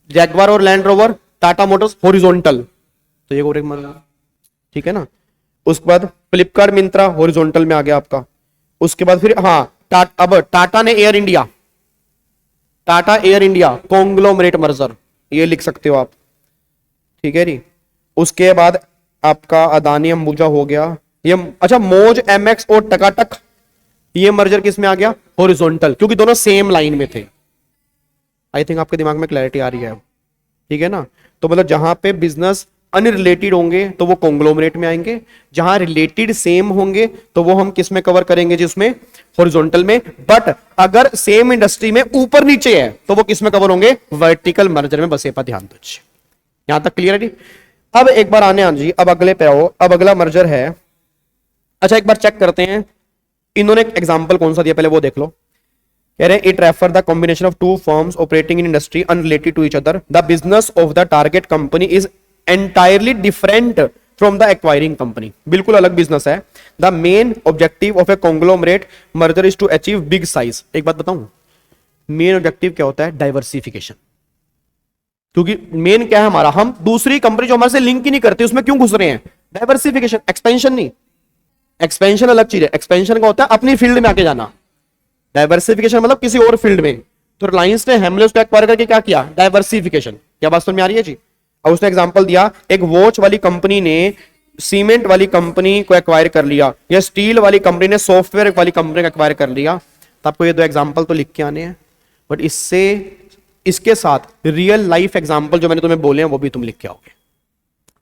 जैगवार और land rover, Tata Motors horizontal, तो ये ठीक है ना। उसके बाद फ्लिपकार्ट मिंत्रा हॉरिजॉन्टल में आ गया आपका। उसके बाद फिर हाँ अब टाटा ने air India, Tata air India conglomerate merger, ये लिख सकते हो आप, ठीक है जी। उसके बाद आपका अदानी अंबुजा हो गया ये। अच्छा मौज एमएक्स और टकाटक, ये मर्जर किस में आ गया, हॉरिजॉन्टल, क्योंकि दोनों सेम लाइन में थे। आई थिंक आपके दिमाग में क्लैरिटी आ रही है, ठीक है ना। तो मतलब जहां पे बिजनेस अनरिलेटेड होंगे तो वो कॉन्ग्लोमरेट में आएंगे, जहां रिलेटेड सेम होंगे तो वो हम किस में कवर करेंगे, जिसमें हॉरिजॉन्टल में। बट अगर सेम इंडस्ट्री में ऊपर नीचे है तो वो किस में कवर होंगे, वर्टिकल मर्जर में। बस ये पर ध्यान दीजिए, यहां तक क्लियर है जी। अब एक बार आने जी, अब अगले पे आओ। अब अगला मर्जर है, अच्छा एक बार चेक करते हैं इन्होंने एग्जाम्पल कौन सा दिया, पहले वो देख लो। कह रहे हैं it refer the combination of two firms operating in industry unrelated to each other, the business of the target company is entirely different from the acquiring company, बिल्कुल अलग बिजनेस है। The main objective of a conglomerate merger is to achieve big size. एक बात बताऊं, मेन ऑब्जेक्टिव क्या होता है, डाइवर्सिफिकेशन। क्योंकि मेन क्या है हमारा, हम दूसरी कंपनी जो हमारे से लिंक ही नहीं करती उसमें क्यों घुस रहे हैं, डाइवर्सिफिकेशन, एक्सपेंशन नहीं। एक्सपेंशन अलग चीज है, एक्सपेंशन का होता है अपनी फील्ड में आके जाना, डाइवर्सिफिकेशन मतलब किसी और फील्ड में। तो रिलायंस ने हेमलेस को एक्वायर करके क्या किया, डाइवर्सिफिकेशन। क्या बात समझ में आ रही है जी। और उसने एग्जांपल दिया, एक वॉच वाली कंपनी ने सीमेंट वाली कंपनी को एक्वायर कर लिया, या स्टील वाली कंपनी ने सॉफ्टवेयर वाली कंपनी को एक्वायर कर लिया। तो आपको ये दो एग्जांपल तो लिख के आने हैं, बट इससे इसके साथ रियल लाइफ एग्जांपल जो मैंने तुम्हें बोले हैं वो भी तुम लिख के आओगे,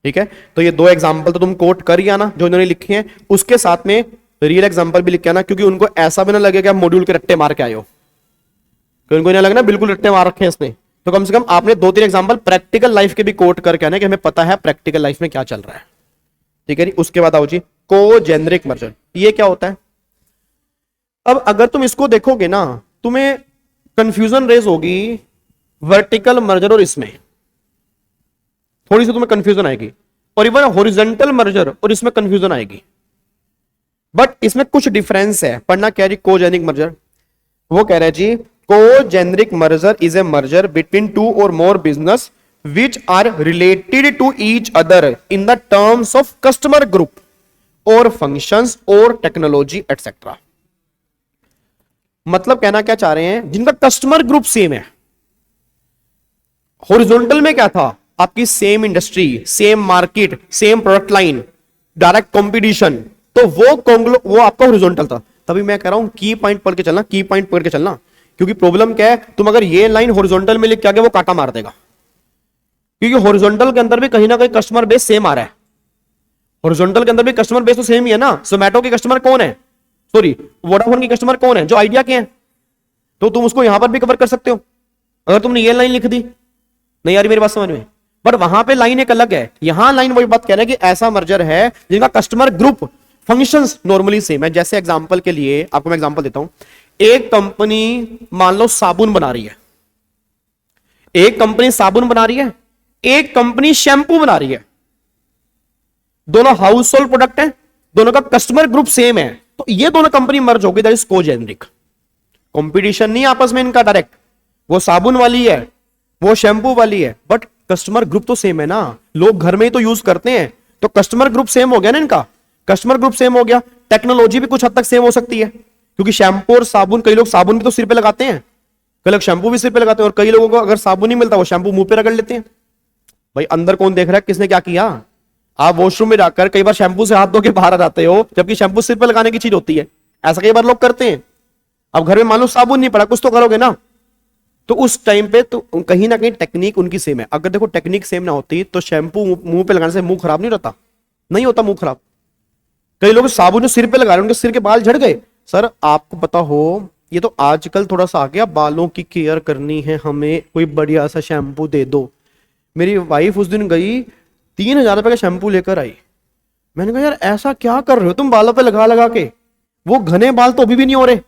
ठीक है। तो ये दो एग्जांपल तो तुम कोट कर ही आना जो इन्होंने लिखे हैं, उसके साथ में रियल एग्जांपल भी लिख के आना, क्योंकि उनको ऐसा भी ना लगे कि आप मॉड्यूल के रट्टे मार के आए हो, क्योंकि उनको नहीं लगना बिल्कुल रट्टे मार रखे हैं इसने। तो कम से कम आपने 2-3 एग्जांपल प्रैक्टिकल लाइफ के भी कोट करके आना कि हमें पता है प्रैक्टिकल लाइफ में क्या चल रहा है, ठीक है जी। उसके बाद आओ जी कोजेनरिक मर्जर, ये क्या होता है। अब अगर तुम इसको देखोगे ना, तुम्हें कंफ्यूजन रेज होगी वर्टिकल मर्जर और इसमें थोड़ी सी तुम्हें कंफ्यूजन आएगी, और इवन हॉरिजॉन्टल मर्जर और इसमें कंफ्यूजन आएगी। बट इसमें कुछ डिफरेंस है, पढ़ना क्या जी, कोजेनिक मर्जर। वो कह रहे हैं जी congeneric merger is a merger between two or more business which are related to each other in the terms of customer group or functions or technology etcetera. मतलब कहना क्या चाह रहे हैं, जिनका कस्टमर ग्रुप सेम है। हॉरिजॉन्टल में क्या था, आपकी same industry, same market, same product line, direct competition, तो वो आपका हॉरिजॉन्टल था। तभी मैं कह रहा हूं की पॉइंट पढ़ के चलना, की पॉइंट पढ़ के चलना, क्योंकि प्रॉब्लम क्या है, तुम अगर ये लाइन हॉरिजॉन्टल में लिख के आगे वो काटा मार देगा, क्योंकि हॉरिजॉन्टल के अंदर भी कहीं ना कहीं कस्टमर बेस सेम आ रहा है। हॉरिजॉन्टल के अंदर भी कस्टमर बेस तो सेम ही है ना। जोमैटो के कस्टमर कौन है, सॉरी वोडाफोन के कस्टमर कौन है, जो आइडिया के हैं। तो तुम उसको यहां पर भी कवर कर सकते हो अगर तुमने ये लाइन लिख दी। नहीं यार मेरी बात समझ में, बट वहां पे लाइन एक अलग है, यहां लाइन वही बात कह रहे हैं कि ऐसा मर्जर है जिनका customer group functions normally same है। जैसे एग्जांपल के लिए आपको मैं एग्जांपल देता हूं, एक कंपनी मान लो साबुन बना रही है, एक कंपनी साबुन बना रही है, एक कंपनी शैंपू बना रही है, दोनों हाउस होल्ड प्रोडक्ट है, दोनों का कस्टमर ग्रुप सेम है, तो ये दोनों कंपनी मर्ज होगी, दैट इज कोजेनरिक। कंपटीशन नहीं आपस में इनका डायरेक्ट, वो साबुन वाली है वो शैंपू वाली है, बट कस्टमर ग्रुप तो सेम है ना, लोग घर में ही तो यूज करते हैं, तो कस्टमर ग्रुप सेम हो गया ना इनका, कस्टमर ग्रुप सेम हो गया। टेक्नोलॉजी भी कुछ हद तक सेम हो सकती है, क्योंकि शैंपू और साबुन, कई लोग साबुन भी तो सिर पे लगाते हैं, कई लोग शैंपू भी सिर पे लगाते हैं, और कई लोगों को अगर साबुन नहीं मिलता वो शैंपू मुंह पे रगड़ लेते हैं। भाई अंदर कौन देख रहा है किसने क्या किया। आप वॉशरूम में जाकर कई बार शैंपू से हाथ धो के बाहर आ जाते हो, जबकि शैंपू सिर पे लगाने की चीज होती है, ऐसा कई बार लोग करते हैं। अब घर में मान लो साबुन नहीं पड़ा, कुछ तो करोगे ना, तो उस टाइम पे तो कहीं ना कहीं टेक्निक उनकी सेम है। अगर देखो टेक्निक सेम ना होती तो शैंपू मुंह पे लगाने से मुंह खराब नहीं रहता, नहीं होता मुंह खराब। कई लोग साबुन जो सिर पे लगा रहे हैं उनके सिर के बाल झड़ गए। सर आपको पता हो ये तो आजकल थोड़ा सा आ गया, बालों की केयर करनी है हमें, कोई बढ़िया सा शैम्पू दे दो। मेरी वाइफ उस दिन गई 3,000 रुपए का शैम्पू लेकर आई। मैंने कहा यार ऐसा क्या कर रहे हो तुम बालों पे लगा लगा के, वो घने बाल तो अभी भी नहीं हो रहे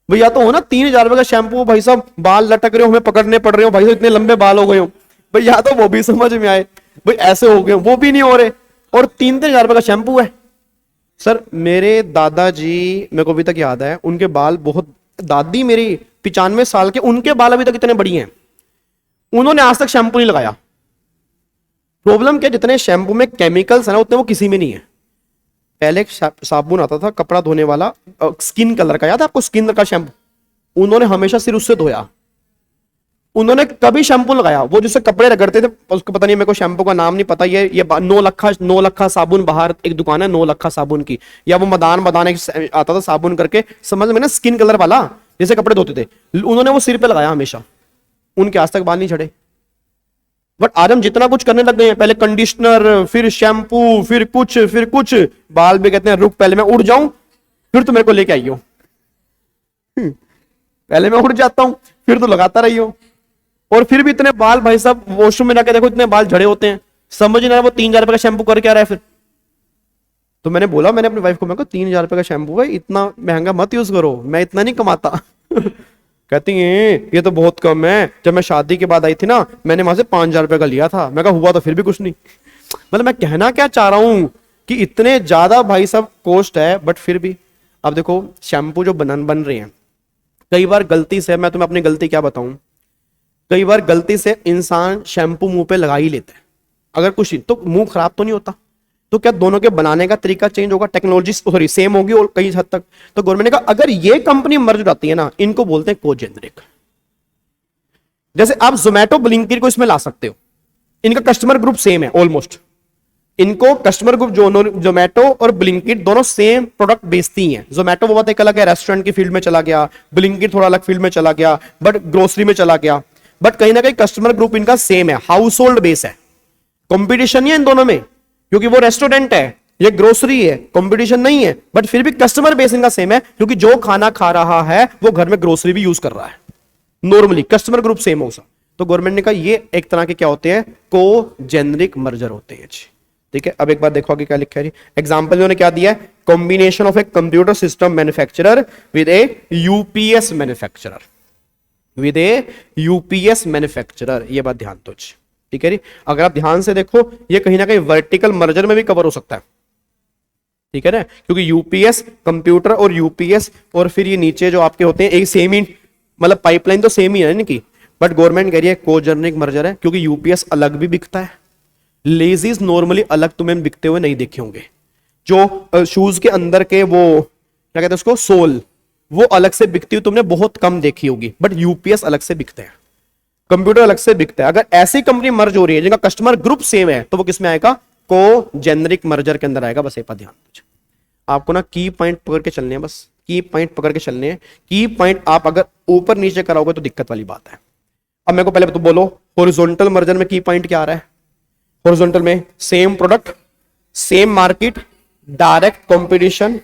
भैया। तो हो ना 3,000 रुपए का शैम्पू, भाई साहब बाल लटक रहे हो, हमें पकड़ने पड़ रहे हो, भाई साहब इतने लंबे बाल हो गए हो भैया, तो वो भी समझ में आए भाई ऐसे हो गए, वो भी नहीं हो रहे, और 3,000 रुपए का शैम्पू है। सर मेरे दादाजी, मेरे को अभी तक याद है उनके बाल बहुत, दादी मेरी 95 साल के, उनके बाल अभी तक इतने बड़ी हैं, उन्होंने आज तक शैम्पू नहीं लगाया। प्रॉब्लम क्या, जितने शैम्पू में केमिकल्स है ना उतने वो किसी में नहीं है। पहले एक साबुन आता था कपड़ा धोने वाला, स्किन कलर का, याद है आपको, स्किन का शैम्पू, उन्होंने हमेशा सिर उससे धोया, उन्होंने कभी शैम्पू लगाया, वो जिससे कपड़े रगड़ते थे उसको पता नहीं, मेरे को शैम्पू का नाम नहीं पता, ये 9 लखा साबुन, बाहर एक दुकान है 9 लखा साबुन की, या वो मदान एक आता था साबुन करके, समझ में ना, स्किन कलर वाला जैसे कपड़े धोते थे, उन्होंने वो सिर पे लगाया हमेशा, उनके आज तक बाल नहीं झड़े। बट आज हम जितना कुछ करने लग गए हैं, पहले कंडीशनर, फिर शैम्पू, फिर कुछ, बाल भी कहते हैं रुक पहले मैं उड़ जाऊं फिर तो मेरे को लेके आइयो, पहले मैं उड़ जाता हूं फिर तो लगाता रहियो, और फिर भी इतने बाल, भाई साहब वॉशरूम में जाके देखो इतने बाल झड़े होते हैं, समझ नहीं आ रहा वो 3,000 रुपए का शैम्पू करके आ रहा है फिर। तो मैंने बोला, मैंने अपनी वाइफ को, मैं कहा 3,000 रुपए का शैम्पू है, इतना महंगा मत यूज करो, मैं इतना नहीं कमाता। कहती है ये तो बहुत कम है, जब मैं शादी के बाद आई थी ना मैंने वहां से 5,000 रुपए का लिया था। मैं कहा हुआ तो फिर भी कुछ नहीं। मतलब मैं कहना क्या चाह रहा हूं कि इतने ज्यादा भाई साहब कॉस्ट है, बट फिर भी अब देखो शैम्पू जो बन रहे हैं, कई बार गलती से, मैं तुम्हें अपनी गलती क्या बताऊं, कई बार गलती से इंसान शैम्पू मुंह पे लगा ही लेता है, अगर कुछ तो मुंह खराब तो नहीं होता, तो क्या दोनों के बनाने का तरीका चेंज होगा, टेक्नोलॉजी सॉरी सेम होगी और कई हद तक। तो गवर्नमेंट ने कहा अगर ये कंपनी मर्ज हो जाती है ना, इनको बोलते हैं कोजेनरिक। जैसे आप जोमेटो ब्लिंकिट को इसमें ला सकते हो, इनका कस्टमर ग्रुप सेम है ऑलमोस्ट, इनको कस्टमर ग्रुप जो जोमेटो और ब्लिंकिट दोनों सेम प्रोडक्ट बेचती हैं। जोमेटो बहुत एक अलग है, रेस्टोरेंट की फील्ड में चला गया, ब्लिंकिट थोड़ा अलग फील्ड में चला गया, बट ग्रोसरी में चला गया, बट कहीं ना कहीं कस्टमर ग्रुप इनका सेम है, हाउस होल्ड बेस है। कंपटीशन नहीं है इन दोनों में, क्योंकि वो रेस्टोरेंट है, ये ग्रोसरी है, कंपटीशन नहीं है, बट फिर भी कस्टमर बेस इनका सेम है, क्योंकि जो खाना खा रहा है वो घर में ग्रोसरी भी यूज कर रहा है, नॉर्मली कस्टमर ग्रुप सेम हो सा। तो गवर्नमेंट ने कहा ये एक तरह के क्या होते हैं, को जेनरिक मर्जर होते हैं। ठीक है, अब एक बार देखो आगे क्या लिखा है। एग्जाम्पल उन्होंने क्या दिया है, combination of a computer system manufacturer with A UPS manufacturer, with A UPS manufacturer, ये बात ध्यान दो। ठीक है जी, अगर आप ध्यान से देखो ये कहीं ना कहीं वर्टिकल मर्जर में भी कवर हो सकता है। ठीक है ना, क्योंकि यूपीएस कंप्यूटर और यूपीएस, और फिर ये नीचे जो आपके होते हैं एक सेम ही, मतलब पाइपलाइन तो सेम ही है इनकी, बट गवर्नमेंट कह रही है कोजेनरिक मर्जर है, क्योंकि यूपीएस अलग भी बिकता है, लेजीज नॉर्मली अलग तुम्हें बिकते हुए नहीं देखे होंगे, जो शूज के अंदर के वो क्या कहते हैं उसको, सोल, वो अलग से बिकती हुई तुमने बहुत कम देखी होगी, बट यूपीएस अलग से बिकते हैं, कंप्यूटर अलग से बिकता है। अगर ऐसी कंपनी मर्ज हो रही है जिनका कस्टमर ग्रुप सेम है, तो वो किसमें आएगा, को जेनरिक मर्जर के अंदर आएगा। बस एक बात ध्यान दीजिए, आपको ना की पॉइंट पकड़ के चलने हैं, बस की पॉइंट पकड़ के चलने हैं। की पॉइंट आप अगर ऊपर नीचे कराओगे तो दिक्कत वाली बात है। अब मेरे को पहले तो बोलो हॉरिजॉन्टल मर्जर में की पॉइंट क्या आ रहा है, हॉरिजॉन्टल में same product, same market, direct competition,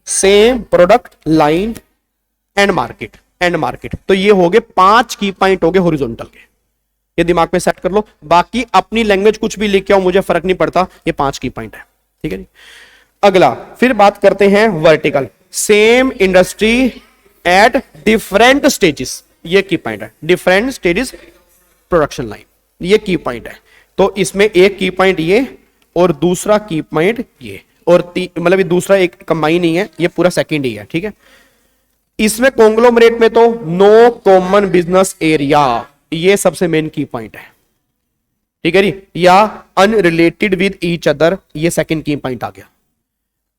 same product line and market, and market. तो ये हो गए 5 की पॉइंट हो गए हॉरिजॉन्टल के, ये दिमाग में सेट कर लो। बाकी अपनी लैंग्वेज कुछ भी लेके आओ, मुझे फर्क नहीं पड़ता, ये 5 की पॉइंट है। ठीक है जी, अगला फिर बात करते हैं vertical, same industry at different stages, ये की पॉइंट है, डिफरेंट स्टेजेस प्रोडक्शन लाइन, ये की पॉइंट है। तो इसमें एक की पॉइंट ये और दूसरा की पॉइंट ये, और मतलब ये दूसरा एक कंबाइन नहीं है, ये पूरा सेकंड ही है। ठीक है, इसमें कॉन्ग्लोमरेट में तो नो कॉमन बिजनेस एरिया, ये सबसे मेन की पॉइंट है। ठीक है जी, या अनरिलेटेड विद ईच अदर, ये सेकंड की पॉइंट आ गया।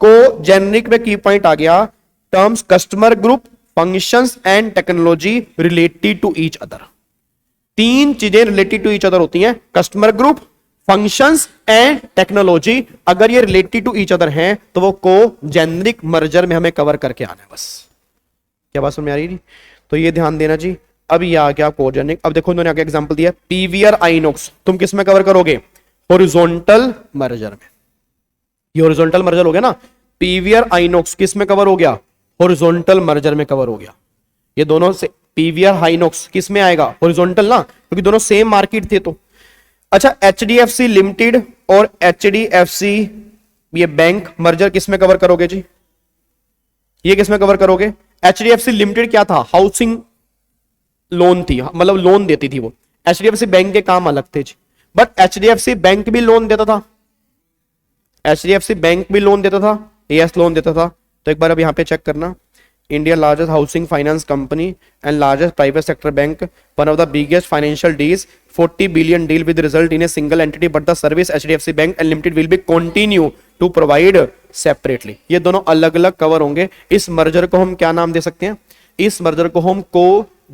को जेनरिक में की पॉइंट आ गया, terms customer group, functions and technology related to each other. 3 चीजें रिलेटेड टू ईच अदर होती हैं, customer group, functions and technology. अगर ये रिलेटेड टू ईच अदर हैं तो वो को जेनरिक मर्जर में हमें कवर करके आना है। बस क्या बात समझ में आ रही है? तो ये ध्यान देना जी। अब ये आ गया कोजेनिक। अब देखो उन्होंने आगे एग्जांपल दिया, पीवीआर आइनॉक्स, तुम किस में कवर करोगे, हॉरिजॉन्टल मर्जर में। ये हॉरिजॉन्टल मर्जर हो गया ना, पीवीआर आइनॉक्स किस में कवर हो गया, हॉरिजॉन्टल मर्जर में कवर हो गया। ये दोनों से पीवीआर हाइनॉक्स किस में आएगा, हॉरिजॉन्टल ना, क्योंकि दोनों सेम मार्केट थे तो। अच्छा, एचडीएफसी लिमिटेड और एचडीएफसी ये बैंक मर्जर किस में कवर करोगे जी, ये किस में कवर करोगे? एचडीएफसी लिमिटेड क्या था, हाउसिंग लोन थी, मतलब लोन देती थी वो। एचडीएफसी बैंक के काम अलग थे जी, बट एचडीएफसी बैंक भी लोन देता था, एचडीएफसी बैंक भी लोन देता था, यस लोन देता था। तो एक बार अब यहां पे चेक करना, India largest housing finance company and largest private sector bank, one of the biggest financial deals, 40 billion deal with result in a single entity, but the service HDFC Bank and Limited will be continue to provide separately। ये दोनों अलग अलग कवर होंगे। इस मर्जर को हम क्या नाम दे सकते हैं? इस मर्जर को हम को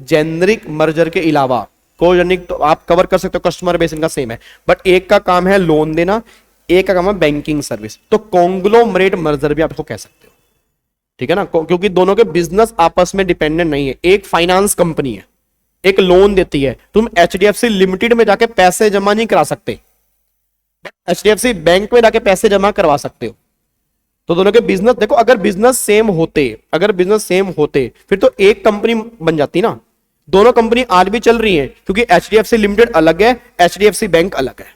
जेनरिक मर्जर के अलावा, को जेनरिक तो आप कवर कर सकते हो, कस्टमर बेस इनका सेम है, बट एक का काम है लोन देना, एक का काम है बैंकिंग सर्विस, तो कॉन्ग्लोमरेट मर्जर भी आप इसको कह सकते हो, ठीक है ना, क्योंकि दोनों के बिजनेस आपस में डिपेंडेंट नहीं है। एक फाइनेंस कंपनी है, एक लोन देती है, तुम एचडीएफसी लिमिटेड में जाके पैसे जमा नहीं करा सकते, एचडीएफसी बैंक में जाके पैसे जमा करवा सकते हो। तो दोनों के बिजनेस देखो, अगर बिजनेस सेम होते फिर तो एक कंपनी बन जाती ना। दोनों कंपनी आज भी चल रही है क्योंकि एचडीएफसी लिमिटेड अलग है, एचडीएफसी बैंक अलग है,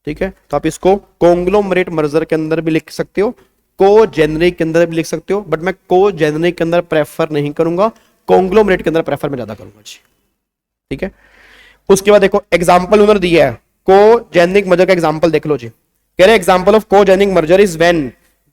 ठीक है। तो आप इसको कॉन्ग्लोमरेट मर्जर के अंदर भी लिख सकते हो, को जेनरिक के अंदर भी लिख सकते हो, बट मैं को जेनरिक के अंदर प्रेफर नहीं करूंगा, कॉन्ग्लोमरेट के अंदर प्रेफर मैं ज्यादा करूंगा जी, ठीक है। उसके बाद देखो एग्जांपल उन्होंने दिया है, को जेनरिक मर्जर का एग्जांपल देख लो जी। कह रहे एग्जांपल ऑफ को generic merger is when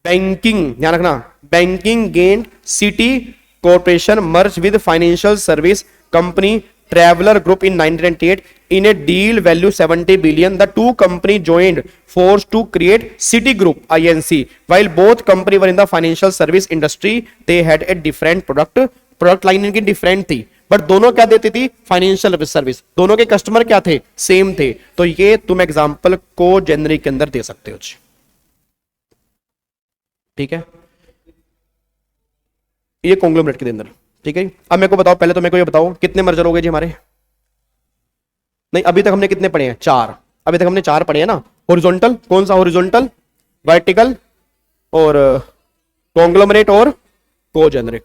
banking, ध्यान रखना, banking gain city corporation merge with financial service company traveller group in 1998 in a deal value 70 billion. The two company joined force to create City Group INC. While both company were in the financial service industry, they had a different product line इनकी different थी, बट दोनों क्या देती थी, फाइनेंशियल सर्विस, दोनों के कस्टमर क्या थे, सेम थे। तो ये तुम एग्जांपल को जेनरिक के अंदर दे सकते हो, ठीक है, ये कॉन्ग्लोमरेट के अंदर, ठीक है। अब मेरे को बताओ, पहले तो मेरे को ये बताओ कितने मर्जर हो गए जी हमारे? नहीं, अभी तक हमने कितने पढ़े हैं? 4। अभी तक हमने 4 पढ़े हैं ना। हॉरिजॉन्टल, कौन सा हॉरिजॉन्टल? वर्टिकल और कॉन्ग्लोमरेट और को जेनरिक।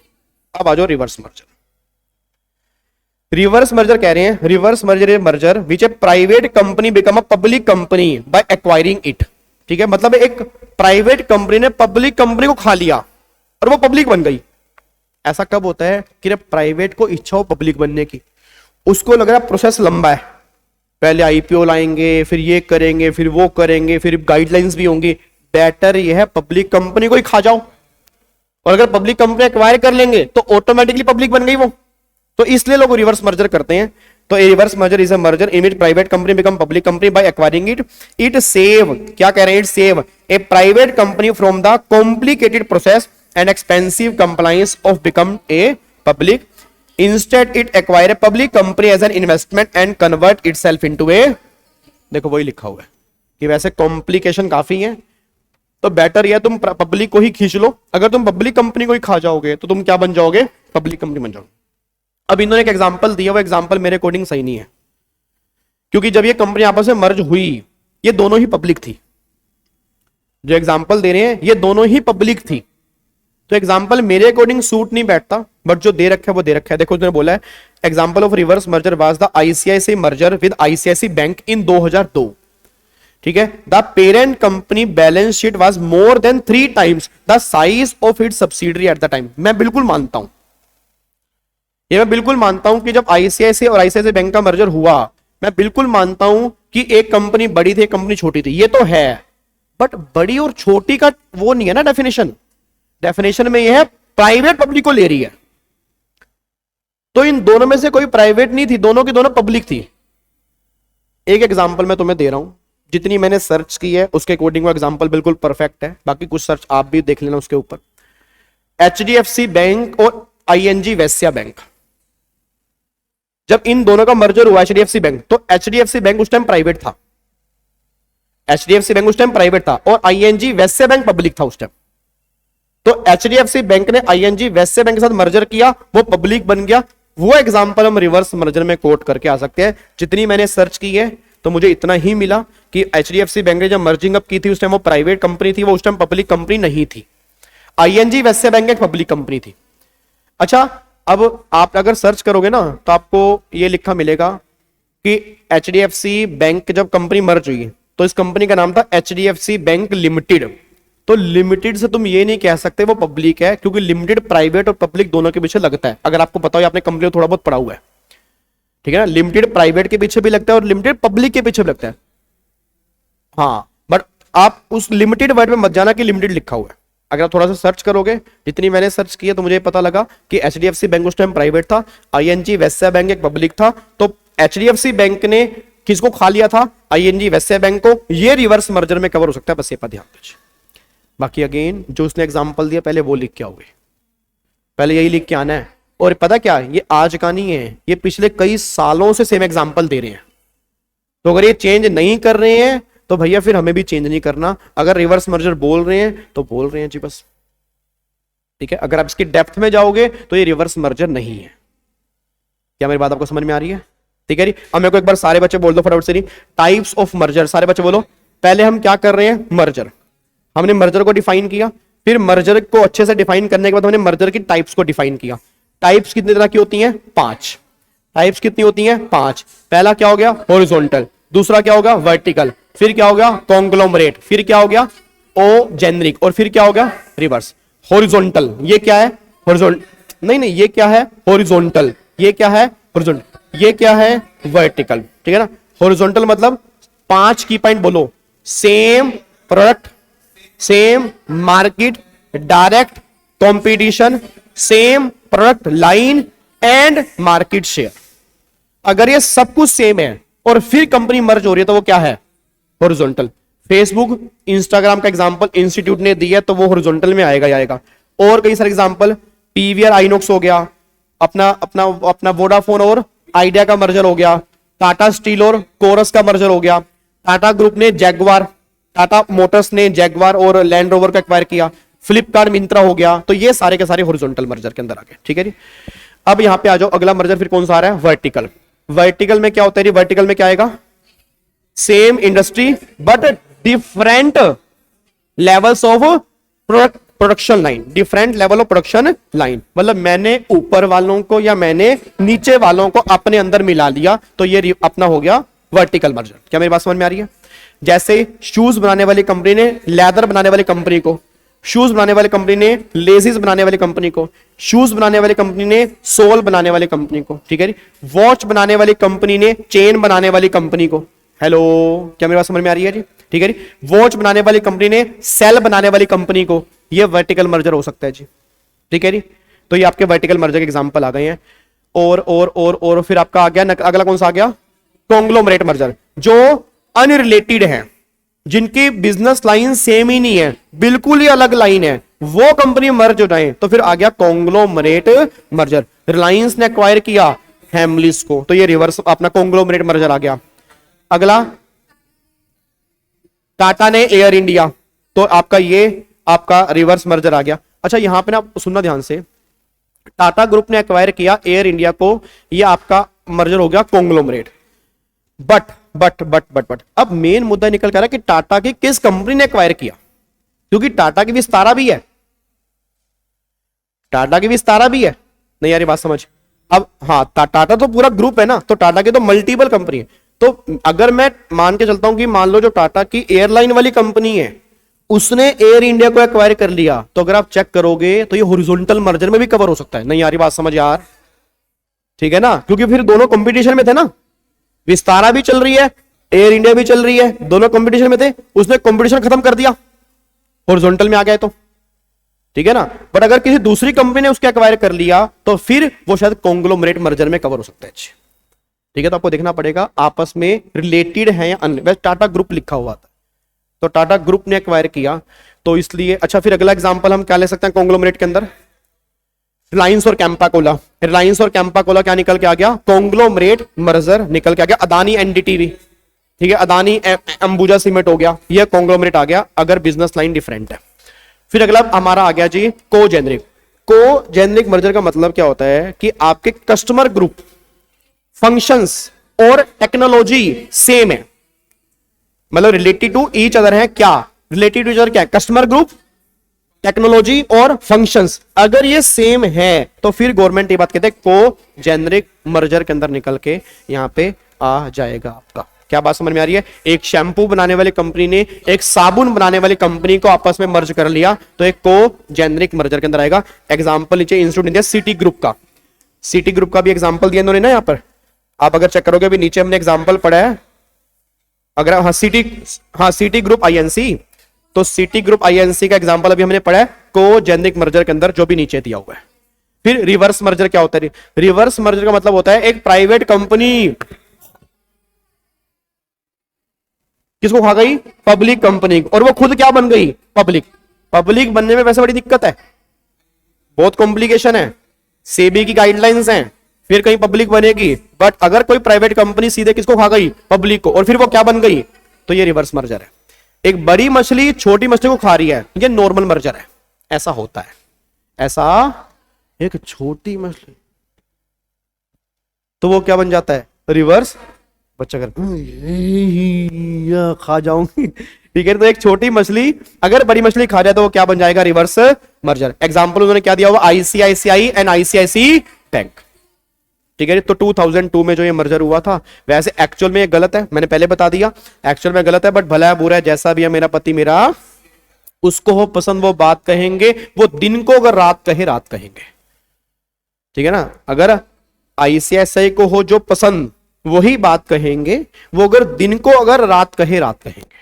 अब आ जाओ रिवर्स मर्जर। रिवर्स मर्जर कह रहे हैं, reverse merger is merger which A private company become a public company by acquiring it, ठीक है। मतलब एक प्राइवेट कंपनी ने पब्लिक कंपनी को खा लिया और वो पब्लिक बन गई। ऐसा कब होता है कि प्राइवेट को इच्छा हो पब्लिक बनने की, उसको लग रहा है प्रोसेस लंबा है, पहले आईपीओ लाएंगे, फिर ये करेंगे, फिर वो करेंगे, फिर गाइडलाइंस भी होंगी, बेटर ये है पब्लिक कंपनी को ही खा जाओ। और अगर पब्लिक कंपनी एक्वायर कर लेंगे तो ऑटोमेटिकली पब्लिक बन गई वो, तो इसलिए लोग रिवर्स मर्जर करते हैं। तो a reverse merger is a merger in which private company become public company by acquiring it. It save, क्या कह रहे हैं, it save a private company from the complicated process and expensive compliance of become a public. Instead, it acquire a public company as an investment and convert itself into a, देखो वही लिखा हुआ है कि वैसे कॉम्प्लिकेशन काफी है, तो बेटर यह तुम पब्लिक को ही खींच लो। अगर तुम पब्लिक कंपनी को ही खा जाओगे तो तुम क्या बन जाओगे, पब्लिक कंपनी बन जाओगे। अब इन्होंने एक एग्जांपल दिया, वो एग्जांपल मेरे अकॉर्डिंग सही नहीं है, क्योंकि जब ये कंपनी आपस में मर्ज हुई ये दोनों ही पब्लिक थी। जो एग्जांपल दे रहे हैं ये दोनों ही पब्लिक थी, तो एग्जांपल मेरे अकॉर्डिंग सूट नहीं बैठता, बट जो दे रखा है वो दे रखा है। देखो उसने बोला है example of reverse merger was the ICIC merger with ICIC bank in 2002, ठीक है। The parent company balance sheet was more than 3 times the size of its subsidiary at the time. मैं बिल्कुल मानता हूं, ये मैं बिल्कुल मानता हूं कि जब आईसीआईसी और आईसीआईसी बैंक का मर्जर हुआ, मैं बिल्कुल मानता हूं कि एक कंपनी बड़ी थी एक कंपनी छोटी थी, ये तो है, बट बड़ी और छोटी का वो नहीं है ना डेफिनेशन। डेफिनेशन में ये है प्राइवेट पब्लिक को ले रही है, तो इन दोनों में से कोई प्राइवेट नहीं थी, दोनों की दोनों पब्लिक थी। एक एग्जांपल मैं तुम्हें दे रहा हूं, जितनी मैंने सर्च की है उसके अकॉर्डिंग वो एग्जांपल बिल्कुल परफेक्ट है, बाकी कुछ सर्च आप भी देख लेना उसके ऊपर। एचडीएफसी बैंक और आईएनजी वैश्या बैंक, जब इन दोनों का मर्जर हुआ एचडीएफसी बैंक, तो एचडीएफसी बैंक उस टाइम प्राइवेट था, एचडीएफसी बैंक उस टाइम प्राइवेट था और आईएनजी वैश्या बैंक पब्लिक था उस टाइम। तो एचडीएफसी बैंक ने आईएनजी वैश्या बैंक के साथ मर्जर किया, वो पब्लिक बन गया। वो एग्जांपल हम रिवर्स मर्जर में कोट करके आ सकते हैं। जितनी मैंने सर्च की है तो मुझे इतना ही मिला कि एचडीएफसी बैंक ने जब मर्जिंग अप की थी उस टाइम वो प्राइवेट कंपनी थी, वो उस टाइम पब्लिक कंपनी नहीं थी। आईएनजी वैश्या बैंक एक पब्लिक कंपनी थी। अच्छा, अब आप अगर सर्च करोगे ना तो आपको ये लिखा मिलेगा कि एचडीएफसी बैंक जब कंपनी मर्ज हुई तो इस कंपनी का नाम था एचडीएफसी बैंक लिमिटेड। तो लिमिटेड से तुम ये नहीं कह सकते वो पब्लिक है, क्योंकि लिमिटेड प्राइवेट और पब्लिक दोनों के पीछे लगता है। अगर आपको पता हो, आपने कंपनी को थोड़ा बहुत पढ़ा हुआ है, ठीक है ना। लिमिटेड प्राइवेट के पीछे भी लगता है और लिमिटेड पब्लिक के पीछे भी लगता है। हाँ, बट आप उस लिमिटेड वर्ड में मत जाना कि लिमिटेड लिखा हुआ है। अगर आप थोड़ा सा सर्च करोगे, जितनी मैंने सर्च किया तो मुझे पता लगा कि एचडीएफसी बैंक उस टाइम प्राइवेट था, आईएनजी वैश्य बैंक एक पब्लिक था। तो एचडीएफसी बैंक ने किसको खा लिया था? आईएनजी वैश्य बैंक को। ये रिवर्स मर्जर में कवर हो सकता है, बस ये पर ध्यान दीजिए। बाकी अगेन जो उसने एग्जांपल दिया पहले वो लिख के आओगे, पहले यही लिख के आना है। और पता क्या, ये आज का नहीं है, ये पिछले कई सालों से सेम एग्जांपल दे रहे हैं। तो अगर ये चेंज नहीं कर रहे हैं तो भैया फिर हमें भी चेंज नहीं करना। अगर रिवर्स मर्जर बोल रहे हैं तो बोल रहे हैं जी, बस ठीक है। अगर आप इसकी डेप्थ में जाओगे तो ये रिवर्स मर्जर नहीं है। क्या मेरी बात आपको समझ में आ रही है? ठीक है जी। अब मेरे को एक बार सारे बच्चे बोल दो फटाफट से नहीं, टाइप्स ऑफ मर्जर। सारे बच्चे बोलो। पहले हम क्या कर रहे हैं? मर्जर। हमने मर्जर को डिफाइन किया, फिर मर्जर को अच्छे से डिफाइन करने के बाद हमने मर्जर की टाइप्स को डिफाइन किया। टाइप्स कितनी तरह की होती हैं? 5। टाइप्स कितनी होती हैं? 5। पहला क्या हो गया? हॉरिजॉन्टल। दूसरा क्या होगा? वर्टिकल। फिर क्या हो गया? कॉन्ग्लोमरेट। फिर क्या हो गया? ओ जेनरिक। और फिर क्या हो गया? रिवर्स। हॉरिजॉन्टल ये क्या है? हॉरिजॉन्टल नहीं, ये क्या है? हॉरिजॉन्टल। ये क्या है? हॉरिजॉन्टल। ये क्या है? वर्टिकल। ठीक है ना। हॉरिजॉन्टल मतलब 5 की पॉइंट बोलो। Same product, same market, direct competition, same product line and market share. अगर ये सब कुछ सेम है और फिर कंपनी मर्ज हो रही है तो वो क्या है? हॉरिजॉन्टल। फेसबुक, इंस्टाग्राम का एग्जांपल इंस्टीट्यूट ने दिया तो वो हॉरिजॉन्टल में आएगा ही आएगा। और कई सारे एग्जांपल, पीवीआर आइनॉक्स हो गया, अपना अपना अपना वोडाफोन और आइडिया का मर्जर हो गया, टाटा स्टील और कोरस का मर्जर हो गया, टाटा ग्रुप ने जैगवार, टाटा मोटर्स ने जैगवार और लैंड रोवर का एक्वायर किया, फ्लिपकार्ट मिंत्रा हो गया। तो ये सारे के सारे हॉरिजॉन्टल मर्जर के अंदर आ गए। ठीक है जी। अब यहां पे आ जाओ, अगला मर्जर फिर कौन सा आ रहा है? वर्टिकल। वर्टिकल में क्या होता है? वर्टिकल में क्या आएगा? Same industry but different levels of production line. Different level of production line मतलब मैंने ऊपर वालों को या मैंने नीचे वालों को अपने अंदर मिला लिया, तो ये अपना हो गया वर्टिकल मर्जर। क्या मेरी बात समझ में आ रही है? जैसे शूज बनाने वाली कंपनी ने लेदर बनाने वाली कंपनी को, शूज बनाने वाली कंपनी ने लेसिस बनाने वाली कंपनी को, शूज बनाने वाली कंपनी ने सोल बनाने वाली कंपनी को, ठीक है। वॉच बनाने वाली कंपनी ने चेन बनाने वाली कंपनी को। हेलो, क्या मेरी बात समझ में आ रही है जी? ठीक है जी। वॉच बनाने वाली कंपनी ने सेल बनाने वाली कंपनी को। ये वर्टिकल मर्जर हो सकता है जी। ठीक है जी। तो ये आपके वर्टिकल मर्जर के एग्जांपल आ गए हैं। और फिर आपका आ गया अगला कौन सा आ गया? कॉन्ग्लोमरेट मर्जर, जो अनरिलेटेड है, जिनकी बिजनेस लाइन सेम ही नहीं है, बिल्कुल ही अलग लाइन है, वो कंपनी मर्ज हो जाए तो फिर आ गया कॉन्ग्लोमरेट मर्जर। रिलायंस ने एक्वायर किया हेमलिस को, तो ये रिवर्स अपना कॉन्ग्लोमरेट मर्जर आ गया। अगला टाटा ने एयर इंडिया, तो आपका ये आपका रिवर्स मर्जर आ गया। अच्छा, यहां पे ना सुनना ध्यान से, टाटा ग्रुप ने एक्वायर किया एयर इंडिया को, ये आपका मर्जर हो गया कॉन्ग्लोमरेट। बट अब मेन मुद्दा निकल कर रहा है कि टाटा की किस कंपनी ने एक्वायर किया, क्योंकि टाटा की विस्तारा भी है, टाटा की विस्तारा भी है। नहीं यार, बात समझ। अब हाँ, टाटा तो पूरा ग्रुप है ना, तो टाटा की तो मल्टीपल कंपनी है। तो अगर मैं मान के चलता हूं कि मान लो जो टाटा की एयरलाइन वाली कंपनी है उसने एयर इंडिया को एक्वायर कर लिया, तो अगर आप चेक करोगे तो ये हॉरिजॉन्टल मर्जर में भी कवर हो सकता है। नहीं यार, बात समझ यार, ठीक है ना, क्योंकि फिर दोनों कंपटीशन में थे ना, विस्तारा भी चल रही है, एयर इंडिया भी चल रही है, दोनों कंपटीशन में थे, उसने कंपटीशन खत्म कर दिया, हॉरिजॉन्टल में आ गए तो, ठीक है ना। बट अगर किसी दूसरी कंपनी ने उसके एक्वायर कर लिया तो फिर वो शायद कॉन्ग्लोमरेट मर्जर में कवर हो सकता है। ठीक है, तो आपको देखना पड़ेगा आपस में रिलेटेड है या अन्य। वैसे टाटा ग्रुप लिखा हुआ था, तो टाटा ग्रुप ने एक्वायर किया तो इसलिए। अच्छा, फिर अगला एग्जांपल हम क्या ले सकते हैं कॉन्ग्लोमरेट के अंदर? रिलायंस और कैंपाकोला। रिलायंस और कैंपाकोला क्या निकल के आ गया? कॉन्ग्लोमरेट मर्जर निकल के आ गया। अदानी एनडीटीवी, ठीक है, अदानी अंबुजा सीमेंट हो गया, यह कॉन्ग्लोमरेट आ गया अगर बिजनेस लाइन डिफरेंट है। फिर अगला हमारा आ गया जी कोजेनरिक। कोजेनरिक मर्जर का मतलब क्या होता है कि आपके customer group, functions or technology same है, मतलब रिलेटेड टू ईच अदर है। क्या रिलेटेड टू ईच अदर? क्या है? कस्टमर ग्रुप, टेक्नोलॉजी और फंक्शंस अगर ये सेम है तो फिर गवर्नमेंट ये बात कहते हैं को जेनरिक मर्जर के अंदर निकल के यहां पे आ जाएगा आपका। क्या बात समझ में आ रही है? एक शैम्पू बनाने वाली कंपनी ने एक साबुन बनाने वाली कंपनी को आपस में मर्ज कर लिया तो एक को जेनरिक मर्जर के अंदर आएगा। एग्जांपल नीचे इंस्टीट्यूट दिया सिटी ग्रुप का, सिटी ग्रुप का भी एग्जांपल दिया इन्होंने ना यहां पर। आप अगर चेक करोगे अभी नीचे हमने एग्जांपल पढ़ा है, अगर सिटी ग्रुप आईएनसी, तो सिटी ग्रुप आईएनसी का एग्जांपल अभी हमने पढ़ा है को जेनरिक मर्जर के अंदर जो भी नीचे दिया हुआ है। फिर रिवर्स मर्जर क्या होता है? रिवर्स मर्जर का मतलब होता है एक प्राइवेट कंपनी किसको खा गई? पब्लिक कंपनी, और वो खुद क्या बन गई? पब्लिक। पब्लिक बनने में वैसे बड़ी दिक्कत है, बहुत कॉम्प्लिकेशन है, सेबी की गाइडलाइंस हैं, फिर कहीं पब्लिक बनेगी। बट अगर कोई प्राइवेट कंपनी सीधे किसको खा गई? पब्लिक को, और फिर वो क्या बन गई? तो ये रिवर्स मर्जर है। एक बड़ी मछली छोटी मछली को खा रही है, ये नॉर्मल मर्जर है। ऐसा होता है, ऐसा एक छोटी मछली तो वो क्या बन जाता है? रिवर्स। बच्चा कर खा जाऊंगी, ठीक है। तो एक छोटी मछली अगर बड़ी मछली खा जाए तो वो क्या बन जाएगा? Reverse merger. एग्जांपल उन्होंने क्या दिया हुआ? आईसीआईसीआई एंड आईसीआईसी बैंक, ठीक है। तो 2002 में जो ये मर्जर हुआ था, वैसे एक्चुअल में ये गलत है, मैंने पहले बता दिया एक्चुअल में गलत है, बट भला है बुरा है जैसा भी है, मेरा पति मेरा, उसको हो पसंद वो बात कहेंगे, वो दिन को अगर रात कहे रात कहेंगे, ठीक है ना। अगर आईसीआईसीआई को हो जो पसंद वही बात कहेंगे, वो अगर दिन को अगर रात कहे रात कहेंगे।